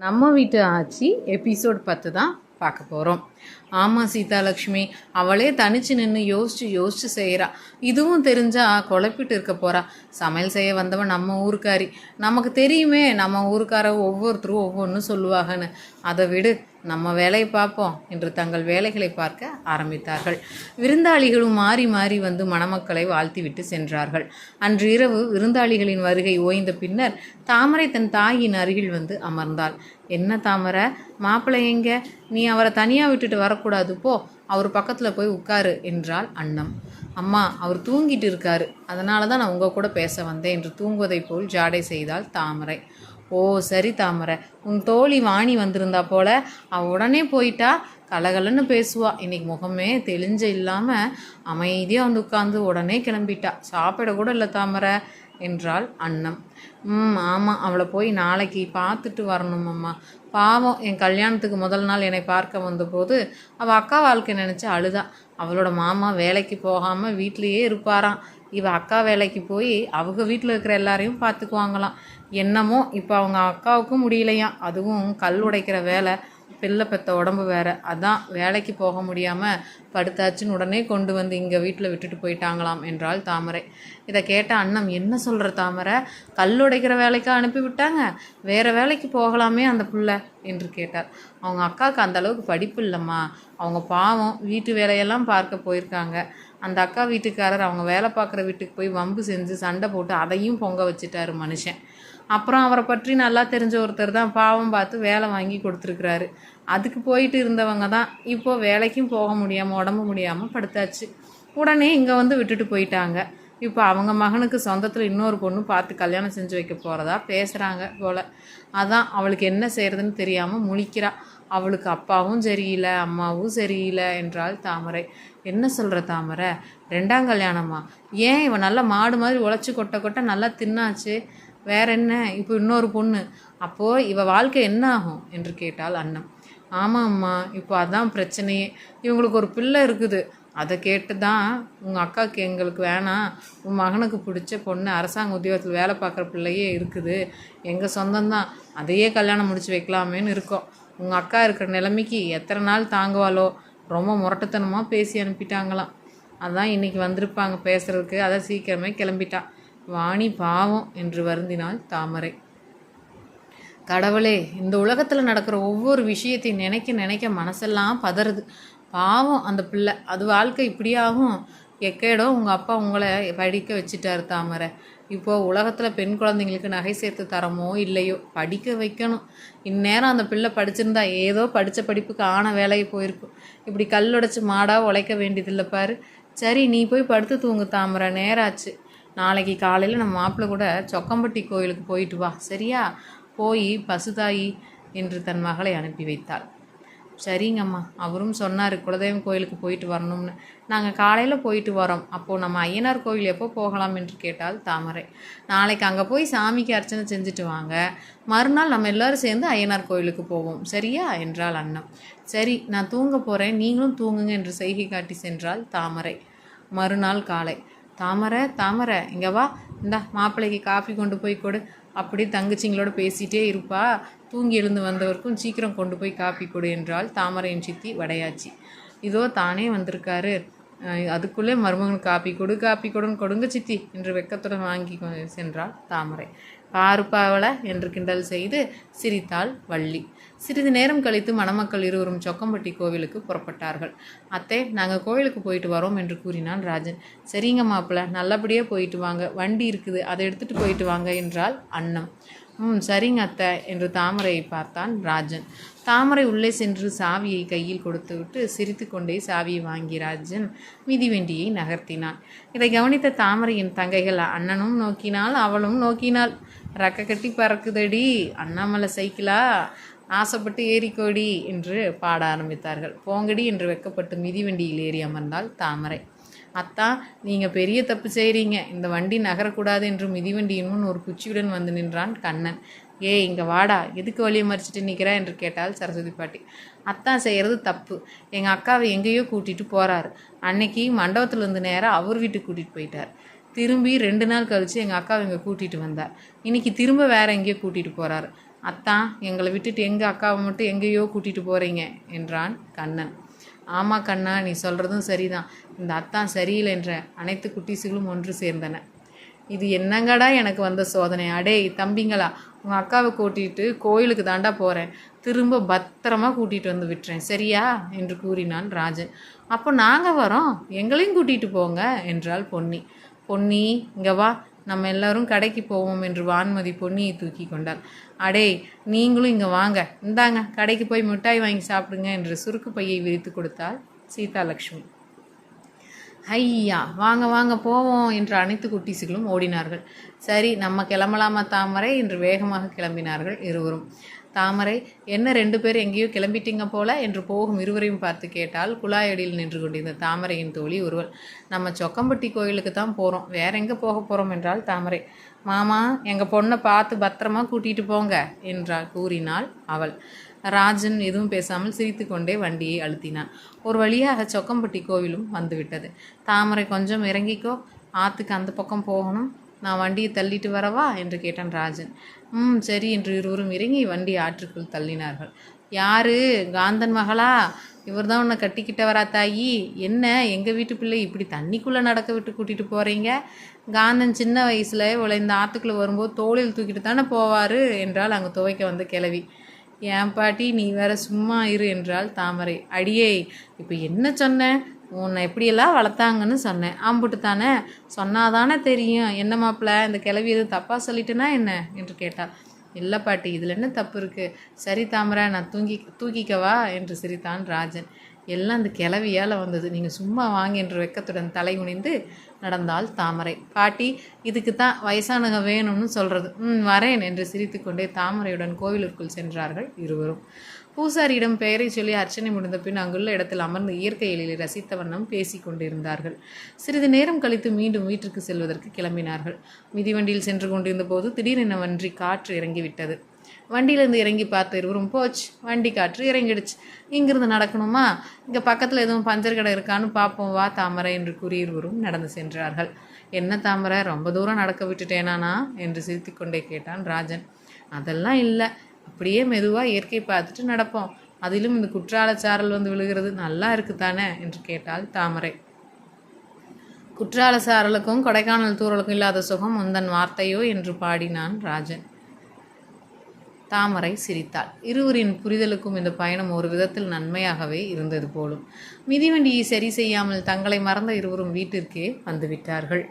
நம்ம வீட்டு ஆச்சி எபிசோட் 10 தான் பார்க்க போகிறோம். ஆமாம் சீதாலக்ஷ்மி, அவளே தனிச்சு நின்று யோசிச்சு செய்கிறா. இதுவும் தெரிஞ்சா குழப்பிட்டு இருக்க போகிறா. சமையல் செய்ய வந்தவன் நம்ம ஊருக்காரி. நமக்கு தெரியுமே நம்ம ஊருக்கார ஒவ்வொருத்தரும் ஒவ்வொன்றும் சொல்லுவாங்கன்னு. அதை விடு, நம்ம வேலையை பார்ப்போம் என்று தங்கள் வேலைகளை பார்க்க ஆரம்பித்தார்கள். விருந்தாளிகளும் மாறி மாறி வந்து மணமக்களை வாழ்த்திவிட்டு சென்றார்கள். அன்று இரவு விருந்தாளிகளின் வருகை ஓய்ந்த பின்னர் தாமரை தன் தாயின் அருகில் வந்து அமர்ந்தாள். என்ன தாமரை, மாப்பிள்ளை எங்க? நீ அவரை தனியாக விட்டுட்டு வரக்கூடாது, போ, அவர் பக்கத்தில் போய் உட்காரு என்றாள் அன்னம். அம்மா, அவர் தூங்கிட்டு இருக்காரு, அதனால தான் நான் உங்கள் கூட பேச வந்தேன் என்று தூங்குவதை போல் ஜாடை செய்தாள் தாமரை. ஓ சரி தாமரை, உன் தோழி வாணி வந்திருந்தா போல, அவள் உடனே போயிட்டா. கலகலன்னு பேசுவா. இன்னைக்கு முகமே தெளிஞ்ச இல்லாமல் அமைதியாக வந்து உட்காந்து உடனே கிளம்பிட்டா. சாப்பிட கூட இல்லை தாமரை என்றாள் அன்னம். ஆமாம், அவளை போய் நாளைக்கு பார்த்துட்டு வரணும் அம்மா. பாவம், என் கல்யாணத்துக்கு முதல் நாள் என்னை பார்க்க வந்தபோது அவள் அக்கா வாழ்க்கை நினச்சி அழுதா. அவளோட மாமா வேலைக்கு போகாமல் வீட்லேயே இருப்பாராம். இவள் அக்கா வேலைக்கு போய் அவங்க வீட்டில் இருக்கிற எல்லாரையும் பார்த்துக்குவாங்களாம். என்னமோ இப்போ அவங்க அக்காவுக்கும் முடியலையாம். அதுவும் கல் உடைக்கிற வேலை, பிள்ளை பெத்த உடம்பு வேற. அதான் வேலைக்கு போக முடியாமல் படுத்தாச்சுன்னு உடனே கொண்டு வந்து இங்கே வீட்டில் விட்டுட்டு போயிட்டாங்களாம் என்றாள் தாமரை. இதை கேட்ட அன்னம், என்ன சொல்கிற தாமரை, கல் உடைக்கிற வேலைக்கு அனுப்பி விட்டாங்க, வேறு வேலைக்கு போகலாமே அந்த புள்ள என்று கேட்டார். அவங்க அக்காவுக்கு அந்த அளவுக்கு படிப்பு இல்லைம்மா. அவங்க பாவம் வீட்டு வேலையெல்லாம் பார்க்க போயிருக்காங்க. அந்த அக்கா வீட்டுக்காரர் அவங்க வேலை பார்க்குற வீட்டுக்கு போய் வம்பு செஞ்சு சண்டை போட்டு அதையும் பொங்க வச்சுட்டாரு மனுஷன். அப்புறம் அவரை பற்றி நல்லா தெரிஞ்ச ஒருத்தர் தான் பாவம் பார்த்து வேலை வாங்கி கொடுத்துருக்குறாரு. அதுக்கு போயிட்டு இருந்தவங்க தான் இப்போது வேலைக்கும் போக முடியாமல் உடம்பு முடியாமல் படுத்தாச்சு. உடனே இங்கே வந்து விட்டுட்டு போயிட்டாங்க. இப்போ அவங்க மகனுக்கு சொந்தத்தில் இன்னொரு பொண்ணு பார்த்து கல்யாணம் செஞ்சு வைக்க போகிறதா பேசுகிறாங்க போல். அதான் அவளுக்கு என்ன செய்கிறதுன்னு தெரியாமல் முழிக்கிறா. அவளுக்கு அப்பாவும் சரியில்லை, அம்மாவும் சரியில்லை என்றாள் தாமரை. என்ன சொல்கிற தாமரை, 2ஆம் கல்யாணமா? ஏன், இவன் நல்லா மாடு மாதிரி உழைச்சி கொட்ட நல்லா தின்னாச்சு, வேற என்ன, இப்போ இன்னொரு பொண்ணு, அப்போது இவ வாழ்க்கை என்ன ஆகும் என்று கேட்டாள் அன்னம். ஆமாம் அம்மா, இப்போ அதான் பிரச்சனையே. இவங்களுக்கு ஒரு பிள்ளை இருக்குது. அதை கேட்டு தான் உங்கள் அக்காவுக்கு எங்களுக்கு வேணாம், உன் மகனுக்கு பிடிச்ச பொண்ணு அரசாங்க உத்தியோகத்தில் வேலை பார்க்குற பிள்ளையே இருக்குது, எங்கள் சொந்தம்தான், அதையே கல்யாணம் முடிச்சு வைக்கலாமேன்னு இருக்கோம். உங்கள் அக்கா இருக்கிற நிலைமைக்கு எத்தனை நாள் தாங்குவாளோ. ரொம்ப முரட்டுத்தனமாக பேசி அனுப்பிட்டாங்களாம். அதான் இன்றைக்கி வந்திருப்பாங்க பேசுகிறதுக்கு. அதை சீக்கிரமே கிளம்பிட்டான். வாணி பாவம் என்று வருந்தினாள் தாமரை. கடவுளே, இந்த உலகத்தில் நடக்கிற ஒவ்வொரு விஷயத்தையும் நினைக்க மனசெல்லாம் பதறுது. பாவம் அந்த பிள்ளை, அது வாழ்க்கை இப்படியாகும். எக்கேடோ உங்கள் அப்பா உங்களை படிக்க வச்சுட்டாரு தாமரை. இப்போது உலகத்தில் பெண் குழந்தைங்களுக்கு நகை சேர்த்து தரமோ இல்லையோ படிக்க வைக்கணும். இந்நேரம் அந்த பிள்ளை படிச்சிருந்தா ஏதோ படித்த படிப்புக்கு ஆன வேலையை போயிருக்கும். இப்படி கல்லுடைச்சி மாடாக உழைக்க வேண்டியதில்லை பாரு. சரி, நீ போய் படுத்து தூங்கு தாமரை, நேராச்சு. நாளைக்கு காலையில் நம்ம மாப்பிள்ளை கூட சொக்கம்பட்டி கோயிலுக்கு போயிட்டு வா, சரியா? போய் பசுதாயி என்று தன் மகளை அனுப்பி வைத்தாள். சரிங்கம்மா, அவரும் சொன்னார் குலதெய்வம் கோயிலுக்கு போயிட்டு வரணும்னு. நாங்கள் காலையில் போயிட்டு வரோம். அப்போது நம்ம ஐயனார் கோயில் எப்போ போகலாம் என்று கேட்டால் தாமரை. நாளைக்கு அங்கே போய் சாமிக்கு அர்ச்சனை செஞ்சுட்டு வாங்க, மறுநாள் நம்ம எல்லோரும் சேர்ந்து ஐயனார் கோயிலுக்கு போவோம், சரியா என்றாள் அன்னம். சரி, நான் தூங்க போகிறேன், நீங்களும் தூங்குங்க என்று செய்கை காட்டி சென்றாள் தாமரை. மறுநாள் காலை, தாமரை இங்கே வா, இந்தா மாப்பிள்ளைக்கு காஃபி கொண்டு போய் கொடு. அப்படி தங்கச்சிங்களோட பேசிகிட்டே இருப்பா, தூங்கி எழுந்து வந்தவருக்கும் சீக்கிரம் கொண்டு போய் காஃபி கொடு என்றாள் தாமரையின் சித்தி வடையாச்சி. இதோ தானே வந்திருக்காரு, அதுக்குள்ளே மருமகனுக்கு காப்பி கொடுன்னு கொடுங்க சித்தி என்று வெக்கத்துடன் வாங்கி சென்றாள் தாமரை. பாருப்பாவளை என்று கிண்டல் செய்து சிரித்தாள் வள்ளி. சிறிது நேரம் கழித்து மணமக்கள் இருவரும் சொக்கம்பட்டி கோவிலுக்கு புறப்பட்டார்கள். அத்தை, நாங்கள் கோவிலுக்கு போயிட்டு வரோம் என்று கூறினான் ராஜன். சரிங்க மாப்பிள்ள, நல்லபடியாக போயிட்டு வாங்க, வண்டி இருக்குது, அதை எடுத்துகிட்டு போயிட்டு வாங்க என்றாள் அன்னம். சரிங்க அத்தை என்று தாமரையை பார்த்தான் ராஜன். தாமரை உள்ளே சென்று சாவியை கையில் கொடுத்துவிட்டு சிரித்து கொண்டே சாவியை வாங்கி ராஜன் மிதிவண்டியை நகர்த்தினான். இதை கவனித்த தாமரையின் தங்கைகள் அண்ணனும் நோக்கினாள், அவளும் நோக்கினாள். ரக்க கட்டி பறக்குதடி அண்ணாமலை சைக்கிளா, ஆசைப்பட்டு ஏறிக்கோடி என்று பாட ஆரம்பித்தார்கள். போங்கடி என்று வெக்கப்பட்டு மிதிவண்டியில் ஏறி அமர்ந்தாள் தாமரை. அத்தா, நீங்கள் பெரிய தப்பு செய்கிறீங்க, இந்த வண்டி நகரக்கூடாது என்று மிதிவண்டியின் முன் ஒரு குச்சியுடன் வந்து நின்றான் கண்ணன். இங்கே வாடா, எதுக்கு வழியை மறிச்சிட்டு நிற்கிறா என்று கேட்டாள் சரஸ்வதி பாட்டி. அத்தான் செய்கிறது தப்பு, எங்கள் அக்காவை எங்கேயோ கூட்டிகிட்டு போகிறாரு. அன்னைக்கு மண்டபத்துலேருந்து நேராக அவர் வீட்டுக்கு கூட்டிகிட்டு போயிட்டார். திரும்பி 2 நாள் கழித்து எங்கள் அக்காவை இங்கே கூட்டிகிட்டு வந்தார். இன்றைக்கி திரும்ப வேறு எங்கேயோ கூட்டிகிட்டு போகிறாரு. அத்தான், எங்களை விட்டுட்டு எங்கள் அக்காவை மட்டும் எங்கேயோ கூட்டிகிட்டு போகிறீங்க என்றான் கண்ணன். ஆமாம் கண்ணா, நீ சொல்கிறதும் சரிதான். இந்த அத்தான் சரியில்லை என்ற அனைத்து குட்டீஸுகளும் ஒன்று சேர்ந்தன. இது என்னங்கடா எனக்கு வந்த சோதனை. அடேய் தம்பிங்களா, உங்கள் அக்காவை கூட்டிகிட்டு கோயிலுக்கு தாண்டா போகிறேன், திரும்ப பத்திரமா கூட்டிகிட்டு வந்து விட்டுறேன், சரியா என்று கூறினான் ராஜன். அப்போ நாங்கள் வரோம், எங்களையும் கூட்டிகிட்டு போங்க என்றாள் பொன்னி. பொன்னி இங்கே வா, நம்ம எல்லாரும் கடைக்கு போவோம் என்று வான்மதி பொன்னியை தூக்கி கொண்டாள். அடே நீங்களும் இங்கே வாங்க, இந்தாங்க கடைக்கு போய் மிட்டாய் வாங்கி சாப்பிடுங்க என்று சுருக்கு பையை விரித்து கொடுத்தாள் சீதாலட்சுமி. ஐயா வாங்க வாங்க போவோம் என்று அனைத்து குட்டீஸுகளும் ஓடினார்கள். சரி நம்ம கிளம்பலாமா தாமரை என்று வேகமாக கிளம்பினார்கள் இருவரும். தாமரை, என்ன 2 பேர் எங்கேயோ கிளம்பிட்டீங்க போல என்று போகும் இருவரையும் பார்த்து கேட்டால் குழாயடியில் நின்று கொண்டிருந்த தாமரையின் தோழி ஒருவள். நம்ம சொக்கம்பட்டி கோயிலுக்கு தான் போகிறோம், வேற எங்கே போக போகிறோம் என்றால் தாமரை. மாமா எங்கள் பொண்ணை பார்த்து பத்திரமா கூட்டிகிட்டு போங்க என்றாள் கூறினாள் அவள். ராஜன் எதுவும் பேசாமல் சிரித்து கொண்டே வண்டியை அழுத்தினான். ஒரு வழியாக சொக்கம்பட்டி கோவிலும் வந்துவிட்டது. தாமரை, கொஞ்சம் இறங்கிக்கோ, ஆற்றுக்கு அந்த பக்கம் போகணும், நான் வண்டியை தள்ளிட்டு வரவா என்று கேட்டான் ராஜன். சரி என்று இருவரும் இறங்கி வண்டி ஆற்றுக்குள் தள்ளினார்கள். யாரு, காந்தன் மகளா? இவர் தான் உன்னை கட்டிக்கிட்ட வரா தாயி? என்ன எங்கள் வீட்டு பிள்ளை இப்படி தண்ணிக்குள்ளே நடக்க விட்டு கூட்டிகிட்டு போகிறீங்க? காந்தன் சின்ன வயசில் இவளை இந்த ஆற்றுக்குள்ளே வரும்போது தோளில் தூக்கிட்டு தானே போவார் என்றால் அங்கே துவைக்க வந்து கிளவி. ஏன் பாட்டி நீ வேற சும்மா இரு என்றாள் தாமரை. அடியே இப்போ என்ன சொன்னேன்? உன்னை எப்படியெல்லாம் வளர்த்தாங்கன்னு சொன்னேன், ஆம்புட்டு தானே, சொன்னாதானே தெரியும். என்ன மாப்பிள்ள, இந்த கிளவி எதுவும் தப்பாக சொல்லிட்டேனா என்ன என்று கேட்டாள். இல்லை பாட்டி, இதில் என்ன தப்பு இருக்குது? சரி தாமரை, நான் தூக்கிக்கவா என்று சிரித்தான் ராஜன். எல்லாம் அந்த கிளவியால் வந்தது, நீங்கள் சும்மா வாங்க என்று வெக்கத்துடன் தலை குனிந்து நடந்தாள் தாமரை. பாட்டி, இதுக்கு தான் வயசானவங்க வேணும்னு சொல்கிறது. வரேன் என்று சிரித்து கொண்டே தாமரையுடன் கோவிலுக்குள் சென்றார்கள் இருவரும். பூசாரியிடம் பெயரை சொல்லி அர்ச்சனை முடிந்த பின் அங்குள்ள இடத்தில் அமர்ந்து இயற்கை எழிலை ரசித்த வண்ணம் பேசி கொண்டிருந்தார்கள். சிறிது நேரம் கழித்து மீண்டும் வீட்டிற்கு செல்வதற்கு கிளம்பினார்கள். மிதிவண்டியில் சென்று கொண்டிருந்த போது திடீரென வன்றி காற்று இறங்கிவிட்டது. வண்டியிலேருந்து இறங்கி பார்த்த இருவரும், போச்சு வண்டி காற்று இறங்கிடுச்சு, இங்கிருந்து நடக்கணுமா? இங்கே பக்கத்தில் எதுவும் பஞ்சர் கடை இருக்கான்னு பார்ப்போம் வா தாமரை என்று கூறி இருவரும் நடந்து சென்றார்கள். என்ன தாமரை, ரொம்ப தூரம் நடக்க விட்டுட்டேனானா என்று சிரித்து கொண்டே கேட்டான் ராஜன். அதெல்லாம் இல்லை, அப்படியே மெதுவாக இயற்கை பார்த்துட்டு நடப்போம், அதிலும் இந்த குற்றால சாரல் வந்து விழுகிறது நல்லா இருக்கு தானே என்று கேட்டாள் தாமரை. குற்றால சாரலுக்கும் கொடைக்கானல் தூரலுக்கும் இல்லாத சுகம் உந்தன் வார்த்தையோ என்று பாடினான் ராஜன். தாமரை சிரித்தாள். இருவரின் புரிதலுக்கும் இந்த பயணம் ஒரு விதத்தில் நன்மையாகவே இருந்தது போலும். மிதிவண்டியை சரி செய்யாமல் தங்களை மறந்த இருவரும் வீட்டிற்கே வந்துவிட்டார்கள்.